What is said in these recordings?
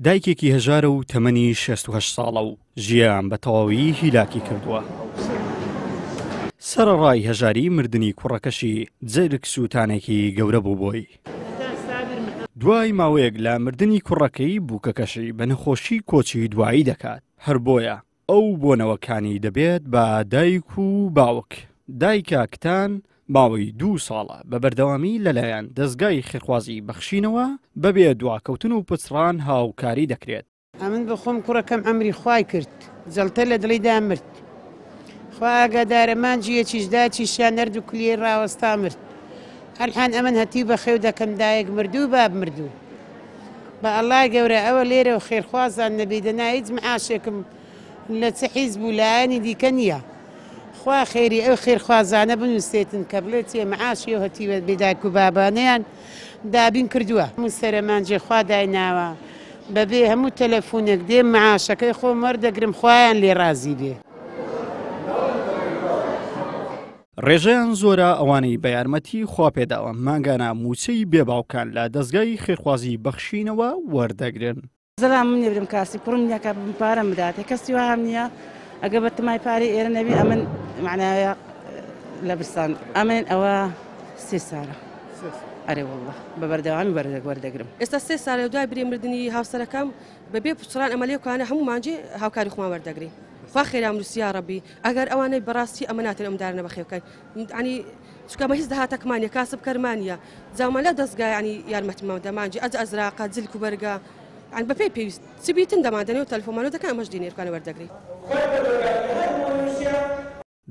دایکێکی هەژارە و تەمەنی 68 ساڵە و ژیان بە تەواوی هیلاکی کردووە. سەرەڕای هەژاری مردنی کوڕەکەشی جەرگ سووتانێکی گەورە بوو بۆی. دوای ماوەیەک لە مردنی کوڕەکەی بووکەکەشی بە نەخۆشی کۆچی دوایی دەکات. هەر بۆیە ئەو بۆنەوەکانی دەبێت بە دایک و باوک. دایکە کتان ماوەی 2 ساڵە بە بەردەوامی لەلایەن دەستگای خێرخوازی بەخشینەوە بەبێ دواکەوتن و پچڕان هاوکاری دەکرێت. ئەمن بخۆم کوڕەکەم ئەمری خوای کرد جەڵتە لە دڵیدا مرد. خوا ئاگادارەمان جیەکیشدا چیشیان نەرد و کولێ ڕاوەستا مرد. هەرحان ئەمن هەتی بە خێو دەکەم دایک مردوو باب مردوو. بە ئەڵای گەورە ئەوە لێرە و خێرخوازان نەبیدەنا هیچ معاشێکم لە چ حیزب و لایەنی دیکە نییە. خوا خێری ئەو خێرخوازانە بنووسێتن کە بڵێت چێ معاشی و هەتیوە بێدایک و بابانەیان دابین کردووە. هەموو سەرەمانجێ خوا دایناوە بەبێ هەموو تەلەفۆنێک دێم معاشەکەی خۆم وەردەگرم خوایان لێ رازی بێ. ڕێژەیان زۆرە ئەوانەی بە یارمەتی خوا پێداوە ماگانە موچەی بێباوکان لە دەستگای خێرخوازی بەخشینەوە وەردەگرن. زەلام من نێبرم کاسی کوڕم نییە پارەم بداتێ کەسی وام نییە ئەگە بە تمای پارەی ئێرە نەبی ئەمن معناوە لە برستان ئەمن ئەوە 3 ساڵە. ئەرێ وەڵڵە بە بەردەوامی وەردەگرم. ئێستا 3 ساڵە دوای برێمردنی هاوسەرەکەم بەبێ پوچڕان ئەمەلێکوانە هەموو مانجێ هاوکاری خۆمان وەردەگری. خوا خێرام رووسیا ڕەبی ئەگەر ئەوانەی بەڕاستی ئەمە ناتێن ئەمدارنە بەخێوکەن عنی چکەمە هیچ داهاتەکمانە کاسب کەرمانە زاومە لە دەستگای عنی یارمەتیمە دەمانجی ئەج ئەزراقا جلک و بەرگە عن بەپێی پێویست چبیتن دەمادەنێ و تەلفۆمانەوە دەکەن ئەمەش دینێرکانە وەردەگری.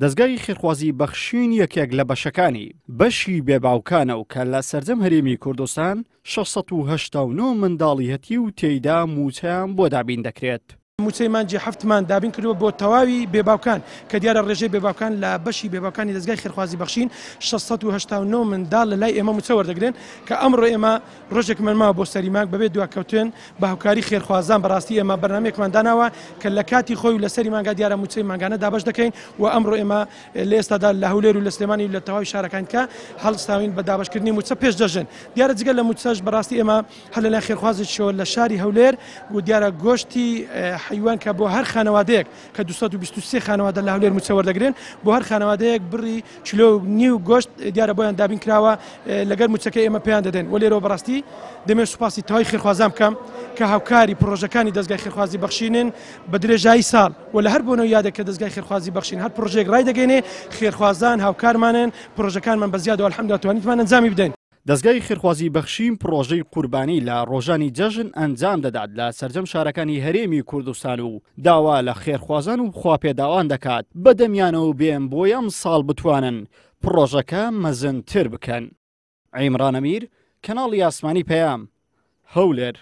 دەستگای خێرخوازی بەخشین یەکێک لە بەشەکانی بەشی بێباوکانە و کە لە سەرجەم هەرێمی کوردستان 689 منداڵی هەتی و تێیدا موچەیان بۆ دابین دەکرێت. موچەیمانجی هەفتمان دابین کردووە بۆ تەواوی بێباوکان کە دیارە ڕێژەی بێباوکان لە بەشی بێباوکانی دەستگای خێرخوازی بەخشین 689 منداڵ لە لای ئێمە موچە وەردەگرن کە ئەمڕۆ ئێمە ڕۆژێک مەماوە بۆ سەریماک بەبێت دواکەوتن بە هاوکاری خێرخوازان بەڕاستی ئێمە بەرنامەیەکمان داناوە کە لە کاتی خۆی و لە سەری مانگا دیارە موچەی ماگانە دابش دەکەین و ئەمڕۆ ئێمە لە ئێستادا لە هەولێر و لە سلێمانی و لە تەواوی شارەکان کە هەڵستاوین بە دابشکردنی موچە پێش دەژن. دیارە جگەل لە موچەش بەڕاستی ئێمە هەر لە لای خێرخوازیشەوە لە شاری هەولێر و دیارە گۆشتی حیوان کە بۆ هەر خانەوادەیەک کە 223 خانەوادە لە هەولێر موچە وەردەگرن بۆ هەر خانەوادەیەک بڕی کیلۆ نیو گۆشت دیارە بۆیان دابین کراوە لەگەر موچەکەی ئێمە پێیان دەدەن و لێرەوە بەڕاستی دەمێت سوپاسی تەواوی خێرخوازان بکەم کە هاوکاری پرۆژەکانی دەستگای خێرخوازی بەخشینن بە درێژایی ساڵ و لە هەر بۆنەوە یادە کە دەستگای خێرخوازی بەخشین هەر پرۆژێک ڕای دەگەینێ خێرخوازان هاوکارمانن پرۆژەکانمان بەزیاد و الحەمدولیلا توانیتمان ئەنجامی بدەین. دەستگای خێرخوازی بەخشین پرۆژەی قوربانی لە ڕۆژانی جەژن ئەنجام دەدات لە سەرجەم شارەکانی هەرێمی کوردستان و داوا لە خێرخوازان و خواپێداوان دەکات بەدەمیانەوە بێن بۆ ئەم ساڵ بتوانن پرۆژەکە مەزنتر بکەن. عیمران ئەمیر، کەناڵی ئاسمانی پەیام، هەولێر.